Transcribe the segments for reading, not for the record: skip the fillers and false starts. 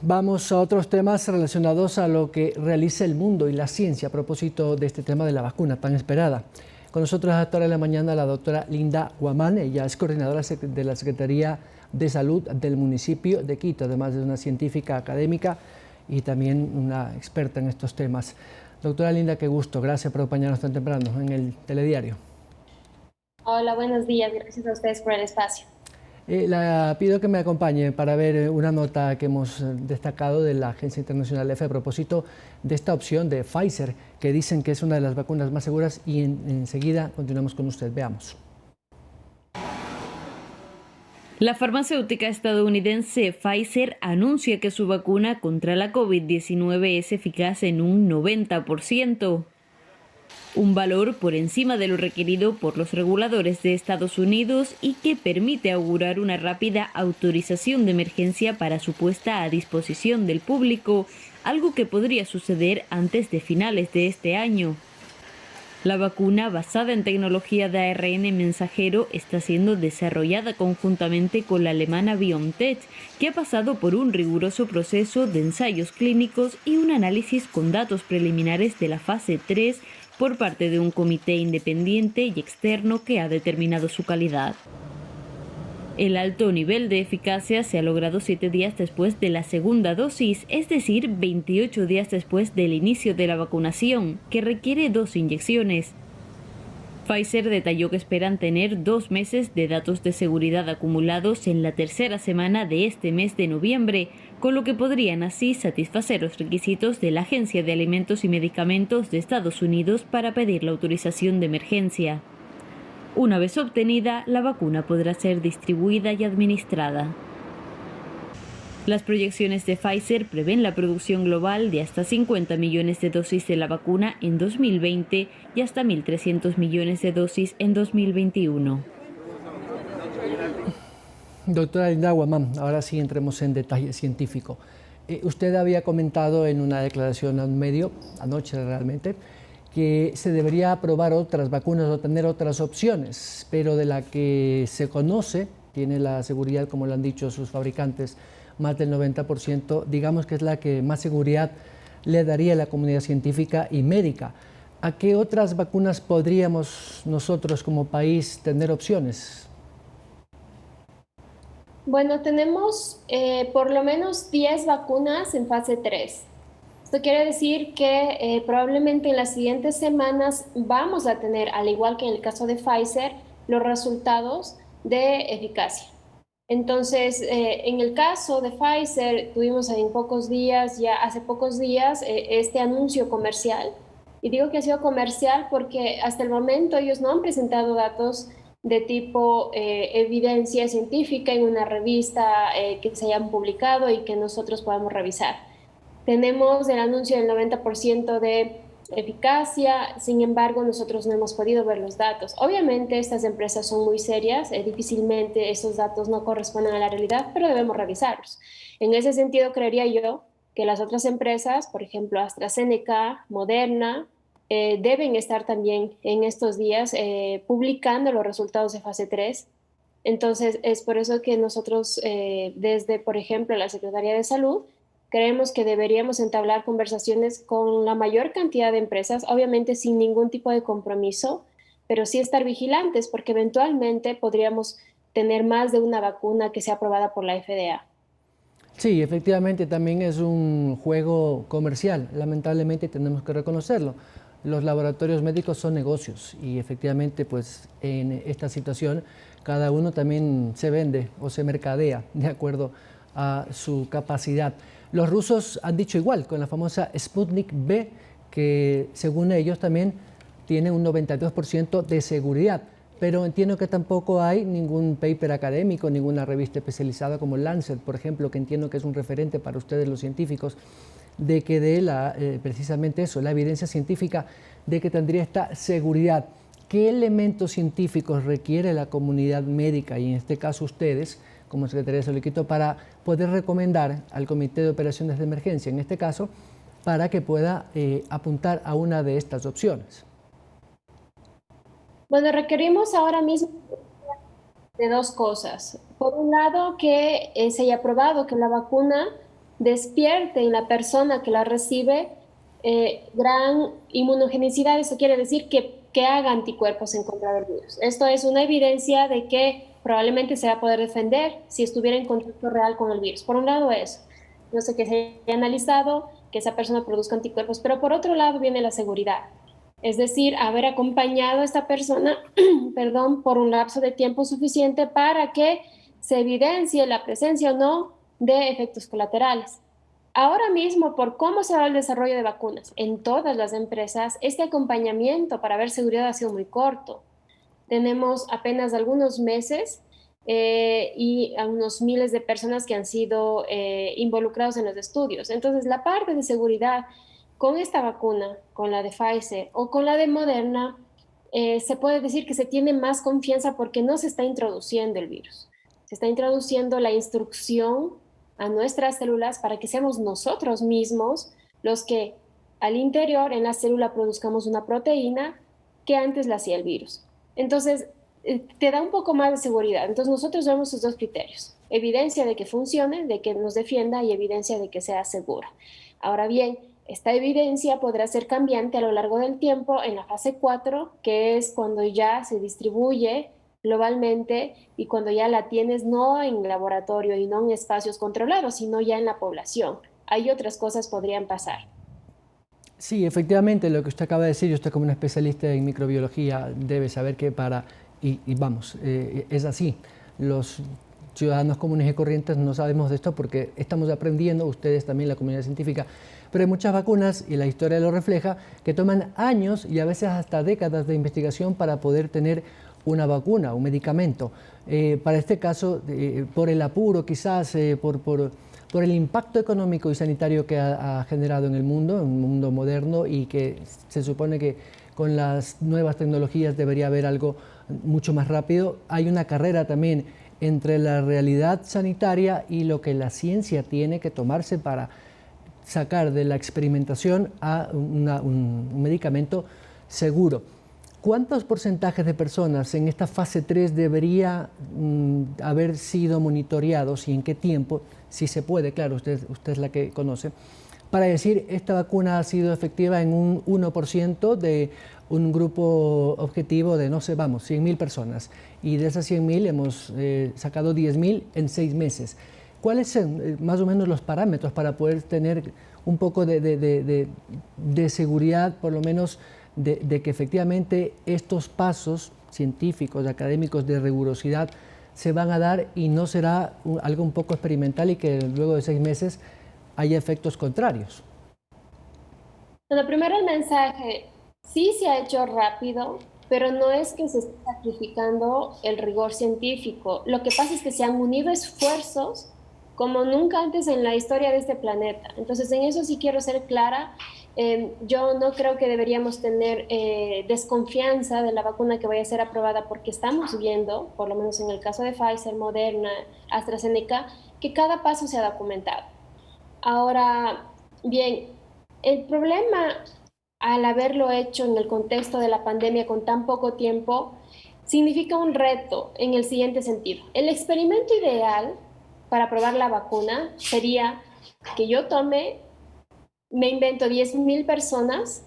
Vamos a otros temas relacionados a lo que realiza el mundo y la ciencia a propósito de este tema de la vacuna tan esperada. Con nosotros a esta hora de la mañana la doctora Linda Guamán. Ella es coordinadora de la Secretaría de Salud del municipio de Quito, además de una científica académica y también una experta en estos temas. Doctora Linda, qué gusto. Gracias por acompañarnos tan temprano en el Telediario. Hola, buenos días. Gracias a ustedes por el espacio. La pido que me acompañe para ver una nota que hemos destacado de la Agencia Internacional EFE a propósito de esta opción de Pfizer, que dicen que es una de las vacunas más seguras, y enseguida continuamos con usted. Veamos. La farmacéutica estadounidense Pfizer anuncia que su vacuna contra la COVID-19 es eficaz en un 90%. Un valor por encima de lo requerido por los reguladores de Estados Unidos y que permite augurar una rápida autorización de emergencia para su puesta a disposición del público, algo que podría suceder antes de finales de este año. La vacuna, basada en tecnología de ARN mensajero, está siendo desarrollada conjuntamente con la alemana BioNTech, que ha pasado por un riguroso proceso de ensayos clínicos y un análisis con datos preliminares de la fase 3 por parte de un comité independiente y externo que ha determinado su calidad. El alto nivel de eficacia se ha logrado 7 días después de la segunda dosis, es decir, 28 días después del inicio de la vacunación, que requiere 2 inyecciones. Pfizer detalló que esperan tener 2 meses de datos de seguridad acumulados en la tercera semana de este mes de noviembre, con lo que podrían así satisfacer los requisitos de la Agencia de Alimentos y Medicamentos de Estados Unidos para pedir la autorización de emergencia. Una vez obtenida, la vacuna podrá ser distribuida y administrada. Las proyecciones de Pfizer prevén la producción global de hasta 50 millones de dosis de la vacuna en 2020 y hasta 1.300 millones de dosis en 2021. Doctora Linda Guamán, ahora sí entremos en detalle científico. Usted había comentado en una declaración a un medio, anoche realmente, que se debería probar otras vacunas o tener otras opciones, pero de la que se conoce, tiene la seguridad, como lo han dicho sus fabricantes, más del 90%, digamos que es la que más seguridad le daría a la comunidad científica y médica. ¿A qué otras vacunas podríamos nosotros como país tener opciones? Bueno, tenemos por lo menos 10 vacunas en fase 3. Esto quiere decir que probablemente en las siguientes semanas vamos a tener, al igual que en el caso de Pfizer, los resultados de eficacia. Entonces, en el caso de Pfizer, tuvimos hace pocos días, este anuncio comercial. Y digo que ha sido comercial porque hasta el momento ellos no han presentado datos de tipo evidencia científica en una revista que se hayan publicado y que nosotros podamos revisar. Tenemos el anuncio del 90% de eficacia, sin embargo, nosotros no hemos podido ver los datos. Obviamente, estas empresas son muy serias, difícilmente esos datos no corresponden a la realidad, pero debemos revisarlos. En ese sentido, creería yo que las otras empresas, por ejemplo, AstraZeneca, Moderna, deben estar también en estos días publicando los resultados de fase 3. Entonces, es por eso que nosotros, desde, por ejemplo, la Secretaría de Salud, creemos que deberíamos entablar conversaciones con la mayor cantidad de empresas, obviamente sin ningún tipo de compromiso, pero sí estar vigilantes porque eventualmente podríamos tener más de una vacuna que sea aprobada por la FDA. Sí, efectivamente también es un juego comercial, lamentablemente tenemos que reconocerlo. Los laboratorios médicos son negocios y efectivamente pues en esta situación cada uno también se vende o se mercadea de acuerdo a su capacidad. Los rusos han dicho igual con la famosa Sputnik V, que según ellos también tiene un 92% de seguridad, pero entiendo que tampoco hay ningún paper académico, ninguna revista especializada como Lancet, por ejemplo, que entiendo que es un referente para ustedes los científicos, de que dé precisamente eso, la evidencia científica de que tendría esta seguridad. ¿Qué elementos científicos requiere la comunidad médica y en este caso ustedes, como Secretaría de Salud para poder recomendar al Comité de Operaciones de Emergencia, en este caso, para que pueda apuntar a una de estas opciones? Bueno, requerimos ahora mismo de dos cosas. Por un lado, que se haya probado que la vacuna despierte en la persona que la recibe gran inmunogenicidad. Eso quiere decir que haga anticuerpos en contra del virus. Esto es una evidencia de que probablemente se va a poder defender si estuviera en contacto real con el virus. Por un lado eso, no sé, que se haya analizado que esa persona produzca anticuerpos, pero por otro lado viene la seguridad. Es decir, haber acompañado a esta persona, perdón, por un lapso de tiempo suficiente para que se evidencie la presencia o no de efectos colaterales. Ahora mismo, por cómo se va el desarrollo de vacunas en todas las empresas, este acompañamiento para ver seguridad ha sido muy corto. Tenemos apenas algunos meses y a unos miles de personas que han sido involucrados en los estudios. Entonces, la parte de seguridad con esta vacuna, con la de Pfizer o con la de Moderna, se puede decir que se tiene más confianza porque no se está introduciendo el virus. Se está introduciendo la instrucción a nuestras células para que seamos nosotros mismos los que al interior en la célula produzcamos una proteína que antes la hacía el virus. Entonces, te da un poco más de seguridad. Entonces, nosotros vemos esos dos criterios: evidencia de que funcione, de que nos defienda, y evidencia de que sea segura. Ahora bien, esta evidencia podrá ser cambiante a lo largo del tiempo en la fase 4, que es cuando ya se distribuye globalmente y cuando ya la tienes no en laboratorio y no en espacios controlados, sino ya en la población. Hay otras cosas podrían pasar. Sí, efectivamente, lo que usted acaba de decir, usted como un especialista en microbiología debe saber que vamos, es así. Los ciudadanos comunes y corrientes no sabemos de esto porque estamos aprendiendo, ustedes también, la comunidad científica, pero hay muchas vacunas, y la historia lo refleja, que toman años y a veces hasta décadas de investigación para poder tener una vacuna, un medicamento. Para este caso, por el apuro quizás, por el impacto económico y sanitario que ha generado en el mundo, en un mundo moderno, y que se supone que con las nuevas tecnologías debería haber algo mucho más rápido. Hay una carrera también entre la realidad sanitaria y lo que la ciencia tiene que tomarse para sacar de la experimentación a un medicamento seguro. ¿Cuántos porcentajes de personas en esta fase 3 debería haber sido monitoreados y en qué tiempo, si se puede, claro, usted es la que conoce, para decir esta vacuna ha sido efectiva en un 1% de un grupo objetivo de, no sé, vamos, 100.000 personas, y de esas 100.000 hemos sacado 10.000 en 6 meses? ¿Cuáles son más o menos los parámetros para poder tener un poco de seguridad, por lo menos, de que efectivamente estos pasos científicos, académicos, de rigurosidad se van a dar y no será algo un poco experimental y que luego de 6 meses haya efectos contrarios? Bueno, primero el mensaje, sí se ha hecho rápido, pero no es que se esté sacrificando el rigor científico. Lo que pasa es que se han unido esfuerzos como nunca antes en la historia de este planeta. Entonces, en eso sí quiero ser clara. Yo no creo que deberíamos tener desconfianza de la vacuna que vaya a ser aprobada, porque estamos viendo, por lo menos en el caso de Pfizer, Moderna, AstraZeneca, que cada paso se ha documentado. Ahora, bien, el problema al haberlo hecho en el contexto de la pandemia con tan poco tiempo significa un reto en el siguiente sentido. El experimento ideal para probar la vacuna sería que yo me invento 10.000 personas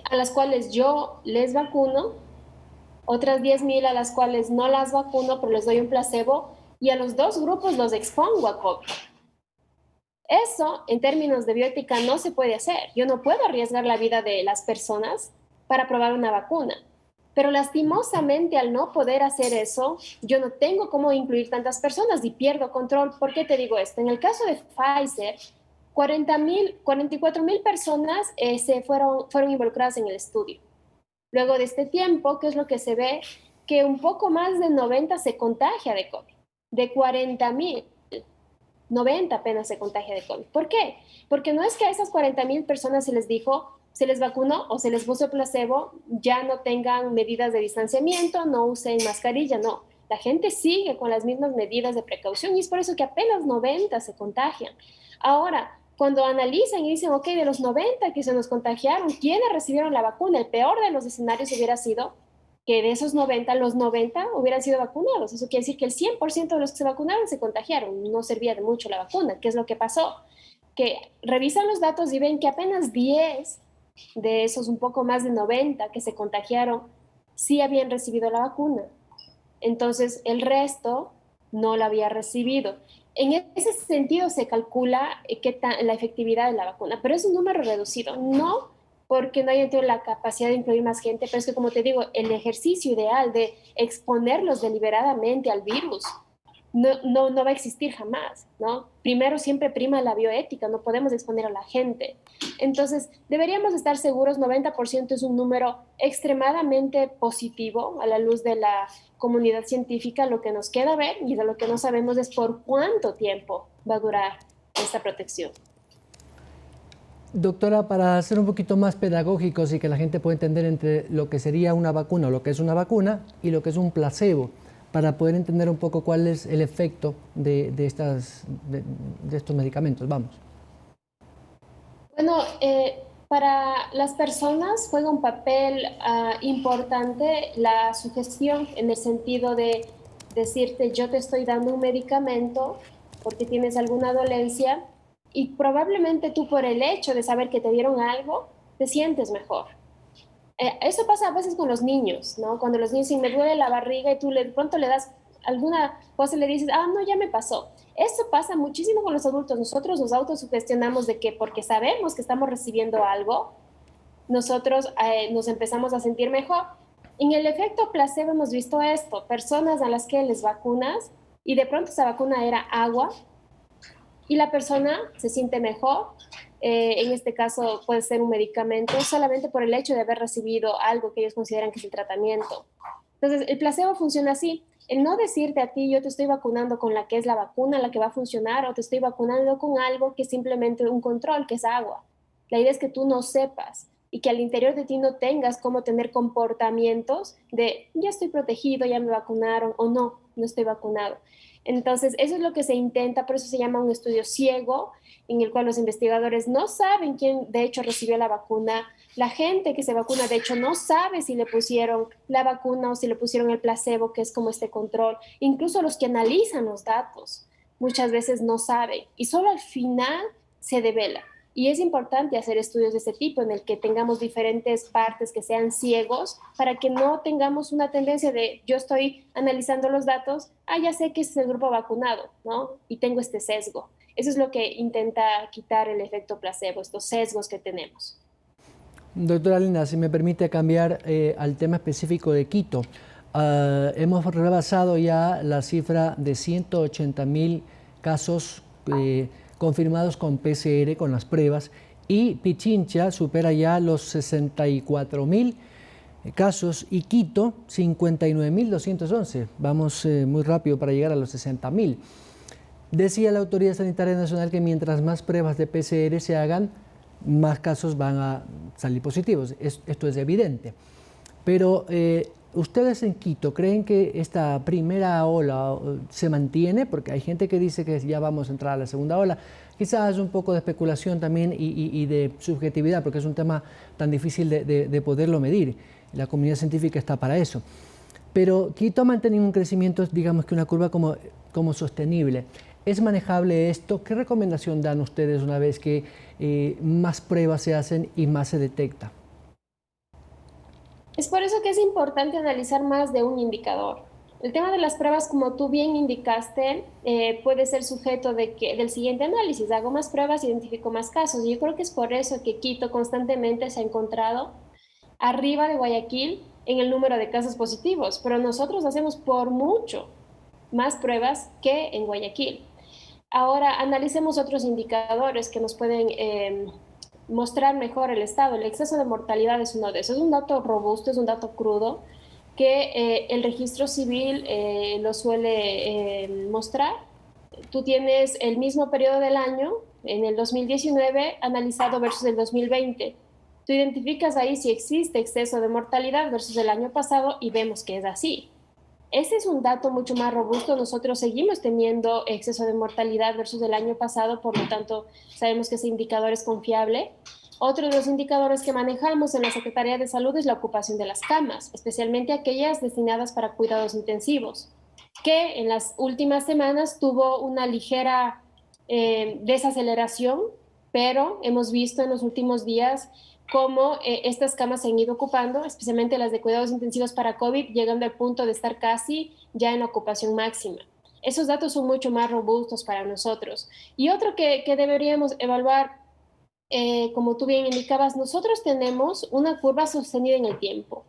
a las cuales yo les vacuno, otras 10.000 a las cuales no las vacuno, pero les doy un placebo, y a los dos grupos los expongo a COVID. Eso, en términos de bioética, no se puede hacer. Yo no puedo arriesgar la vida de las personas para probar una vacuna. Pero lastimosamente, al no poder hacer eso, yo no tengo cómo incluir tantas personas y pierdo control. ¿Por qué te digo esto? En el caso de Pfizer, 44.000 personas fueron involucradas en el estudio. Luego de este tiempo, ¿qué es lo que se ve? Que un poco más de 90 se contagia de COVID. De 40.000, 90 apenas se contagia de COVID. ¿Por qué? Porque no es que a esas 40.000 personas se les dijo, se les vacunó o se les puso placebo, ya no tengan medidas de distanciamiento, no usen mascarilla, no. La gente sigue con las mismas medidas de precaución y es por eso que apenas 90 se contagian. Ahora, cuando analizan y dicen, ok, de los 90 que se nos contagiaron, ¿quiénes recibieron la vacuna? El peor de los escenarios hubiera sido que de esos 90, los 90 hubieran sido vacunados. Eso quiere decir que el 100% de los que se vacunaron se contagiaron. No servía de mucho la vacuna. ¿Qué es lo que pasó? Que revisan los datos y ven que apenas 10 de esos un poco más de 90 que se contagiaron sí habían recibido la vacuna. Entonces, el resto no la había recibido. En ese sentido se calcula la efectividad de la vacuna, pero es un número reducido, no porque no hayan tenido la capacidad de incluir más gente, pero es que, como te digo, el ejercicio ideal de exponerlos deliberadamente al virus no va a existir jamás, ¿no? Primero siempre prima la bioética, no podemos exponer a la gente. Entonces, deberíamos estar seguros, 90% es un número extremadamente positivo a la luz de la comunidad científica. Lo que nos queda ver y de lo que no sabemos es por cuánto tiempo va a durar esta protección. Doctora, para ser un poquito más pedagógicos y que la gente pueda entender entre lo que sería una vacuna o lo que es una vacuna y lo que es un placebo, para poder entender un poco cuál es el efecto de estos medicamentos. Vamos. Bueno, para las personas juega un papel importante la sugestión, en el sentido de decirte: yo te estoy dando un medicamento porque tienes alguna dolencia, y probablemente tú, por el hecho de saber que te dieron algo, te sientes mejor. Eso pasa a veces con los niños, ¿no? Cuando los niños dicen: me duele la barriga, y tú de pronto le das alguna cosa y le dices: ah, no, ya me pasó. Eso pasa muchísimo con los adultos. Nosotros nos autosugestionamos de que porque sabemos que estamos recibiendo algo, nosotros nos empezamos a sentir mejor. En el efecto placebo hemos visto esto: personas a las que les vacunas y de pronto esa vacuna era agua y la persona se siente mejor. En este caso puede ser un medicamento, solamente por el hecho de haber recibido algo que ellos consideran que es el tratamiento. Entonces, el placebo funciona así: el no decirte a ti: yo te estoy vacunando con la que es la vacuna, la que va a funcionar, o te estoy vacunando con algo que es simplemente un control, que es agua. La idea es que tú no sepas y que al interior de ti no tengas cómo tener comportamientos de: ya estoy protegido, ya me vacunaron, o no estoy vacunado. Entonces, eso es lo que se intenta, por eso se llama un estudio ciego, en el cual los investigadores no saben quién de hecho recibió la vacuna. La gente que se vacuna, de hecho, no sabe si le pusieron la vacuna o si le pusieron el placebo, que es como este control. Incluso los que analizan los datos muchas veces no saben, y solo al final se devela. Y es importante hacer estudios de este tipo, en el que tengamos diferentes partes que sean ciegos, para que no tengamos una tendencia de: yo estoy analizando los datos, ya sé que es el grupo vacunado, ¿no? Y tengo este sesgo. Eso es lo que intenta quitar el efecto placebo, estos sesgos que tenemos. Doctora Linda, si me permite cambiar al tema específico de Quito. Hemos rebasado ya la cifra de 180.000 casos confirmados con PCR, con las pruebas, y Pichincha supera ya los 64.000 casos y Quito 59.211. Vamos muy rápido para llegar a los 60.000. Decía la Autoridad Sanitaria Nacional que mientras más pruebas de PCR se hagan, más casos van a salir positivos. Esto es evidente. Pero ¿ustedes en Quito creen que esta primera ola se mantiene? Porque hay gente que dice que ya vamos a entrar a la segunda ola. Quizás un poco de especulación también y de subjetividad, porque es un tema tan difícil de poderlo medir. La comunidad científica está para eso. Pero Quito ha mantenido un crecimiento, digamos que una curva como sostenible. ¿Es manejable esto? ¿Qué recomendación dan ustedes una vez que más pruebas se hacen y más se detecta? Es por eso que es importante analizar más de un indicador. El tema de las pruebas, como tú bien indicaste, puede ser sujeto del siguiente análisis: hago más pruebas, identifico más casos. Y yo creo que es por eso que Quito constantemente se ha encontrado arriba de Guayaquil en el número de casos positivos, pero nosotros hacemos por mucho más pruebas que en Guayaquil. Ahora, analicemos otros indicadores que nos pueden mostrar mejor el estado. El exceso de mortalidad es uno de esos. Es un dato robusto, es un dato crudo, que el registro civil lo suele mostrar. Tú tienes el mismo periodo del año, en el 2019, analizado versus el 2020. Tú identificas ahí si existe exceso de mortalidad versus el año pasado y vemos que es así. Ese es un dato mucho más robusto. Nosotros seguimos teniendo exceso de mortalidad versus el año pasado, por lo tanto sabemos que ese indicador es confiable. Otro de los indicadores que manejamos en la Secretaría de Salud es la ocupación de las camas, especialmente aquellas destinadas para cuidados intensivos, que en las últimas semanas tuvo una ligera desaceleración, pero hemos visto en los últimos días cómo estas camas se han ido ocupando, especialmente las de cuidados intensivos para COVID, llegando al punto de estar casi ya en ocupación máxima. Esos datos son mucho más robustos para nosotros. Y otro que deberíamos evaluar, como tú bien indicabas, nosotros tenemos una curva sostenida en el tiempo.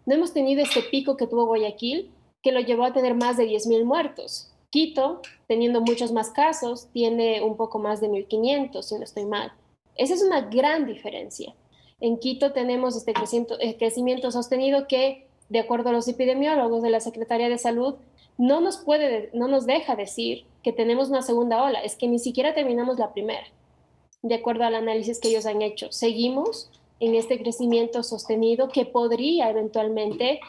No hemos tenido este pico que tuvo Guayaquil, que lo llevó a tener más de 10.000 muertos. Quito, teniendo muchos más casos, tiene un poco más de 1.500, si no estoy mal. Esa es una gran diferencia. En Quito tenemos este crecimiento sostenido que, de acuerdo a los epidemiólogos de la Secretaría de Salud, no nos deja decir que tenemos una segunda ola, es que ni siquiera terminamos la primera, de acuerdo al análisis que ellos han hecho. Seguimos en este crecimiento sostenido que podría eventualmente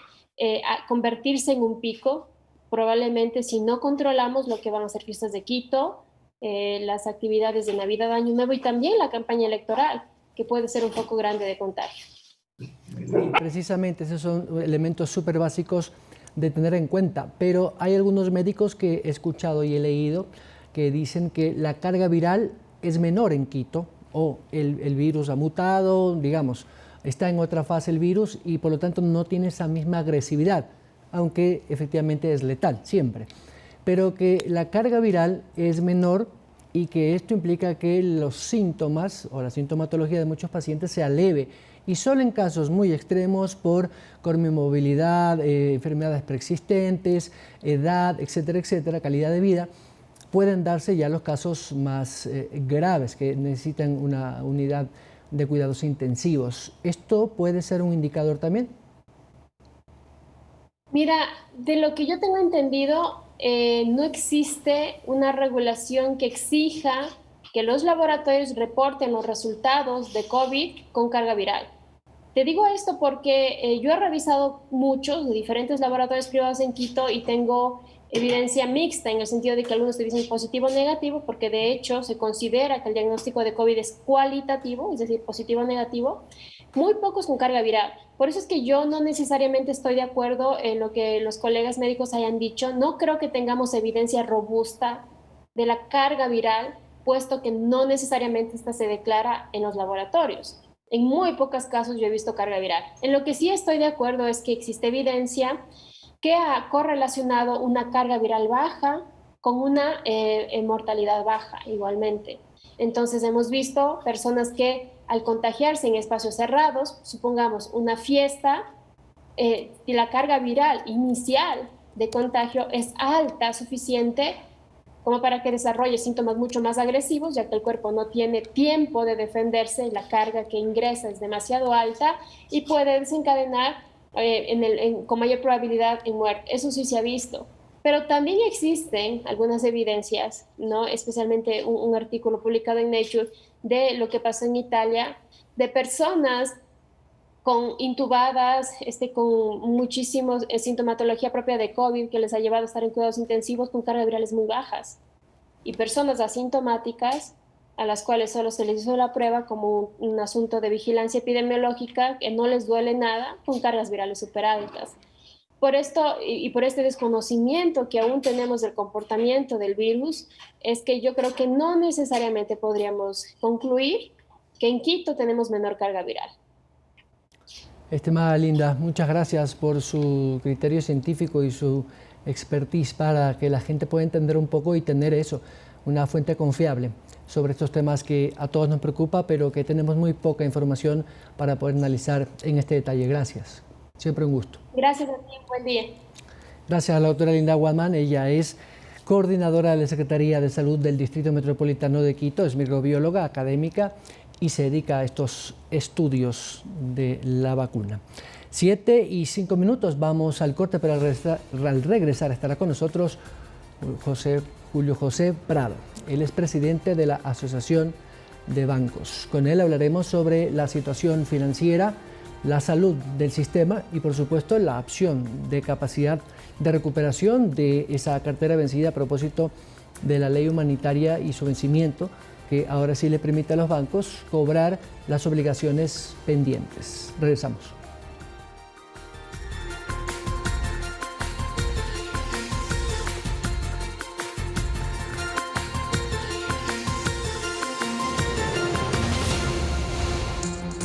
convertirse en un pico, probablemente si no controlamos lo que van a ser fiestas de Quito, las actividades de Navidad, Año Nuevo y también la campaña electoral, que puede ser un foco grande de contagio. Precisamente esos son elementos súper básicos de tener en cuenta, pero hay algunos médicos que he escuchado y he leído que dicen que la carga viral es menor en Quito, o el virus ha mutado, digamos, está en otra fase el virus y por lo tanto no tiene esa misma agresividad, aunque efectivamente es letal siempre, pero que la carga viral es menor y que esto implica que los síntomas o la sintomatología de muchos pacientes sea leve y solo en casos muy extremos por comorbilidad, enfermedades preexistentes, edad, etcétera, etcétera, calidad de vida, pueden darse ya los casos más graves que necesitan una unidad de cuidados intensivos. ¿Esto puede ser un indicador también? Mira, de lo que yo tengo entendido, no existe una regulación que exija que los laboratorios reporten los resultados de COVID con carga viral. Te digo esto porque yo he revisado muchos de diferentes laboratorios privados en Quito y tengo evidencia mixta en el sentido de que algunos te dicen positivo o negativo, porque de hecho se considera que el diagnóstico de COVID es cualitativo, es decir, positivo o negativo, muy pocos con carga viral. Por eso es que yo no necesariamente estoy de acuerdo en lo que los colegas médicos hayan dicho. No creo que tengamos evidencia robusta de la carga viral, puesto que no necesariamente esta se declara en los laboratorios. En muy pocos casos yo he visto carga viral. En lo que sí estoy de acuerdo es que existe evidencia que ha correlacionado una carga viral baja con una mortalidad baja igualmente. Entonces hemos visto personas que al contagiarse en espacios cerrados, supongamos una fiesta, y la carga viral inicial de contagio es alta, suficiente como para que desarrolle síntomas mucho más agresivos, ya que el cuerpo no tiene tiempo de defenderse, la carga que ingresa es demasiado alta y puede desencadenar con mayor probabilidad en muerte. Eso sí se ha visto. Pero también existen algunas evidencias, ¿no? Especialmente un artículo publicado en Nature de lo que pasó en Italia, de personas intubadas, con muchísima sintomatología propia de COVID, que les ha llevado a estar en cuidados intensivos con cargas virales muy bajas. Y personas asintomáticas, a las cuales solo se les hizo la prueba como un asunto de vigilancia epidemiológica, que no les duele nada, con cargas virales súper altas. Por esto y por este desconocimiento que aún tenemos del comportamiento del virus, es que yo creo que no necesariamente podríamos concluir que en Quito tenemos menor carga viral. Estimada Linda, muchas gracias por su criterio científico y su expertise para que la gente pueda entender un poco y tener eso, una fuente confiable sobre estos temas que a todos nos preocupa, pero que tenemos muy poca información para poder analizar en este detalle. Gracias. Siempre un gusto. Gracias a ti, buen día. Gracias a la doctora Linda Guamán. Ella es coordinadora de la Secretaría de Salud del Distrito Metropolitano de Quito, es microbióloga académica y se dedica a estos estudios de la vacuna. 7:05, vamos al corte, pero al regresar estará con nosotros Julio José Prado. Él es presidente de la Asociación de Bancos. Con él hablaremos sobre la situación financiera, la salud del sistema y por supuesto la opción de capacidad de recuperación de esa cartera vencida a propósito de la ley humanitaria y su vencimiento que ahora sí le permite a los bancos cobrar las obligaciones pendientes. Regresamos.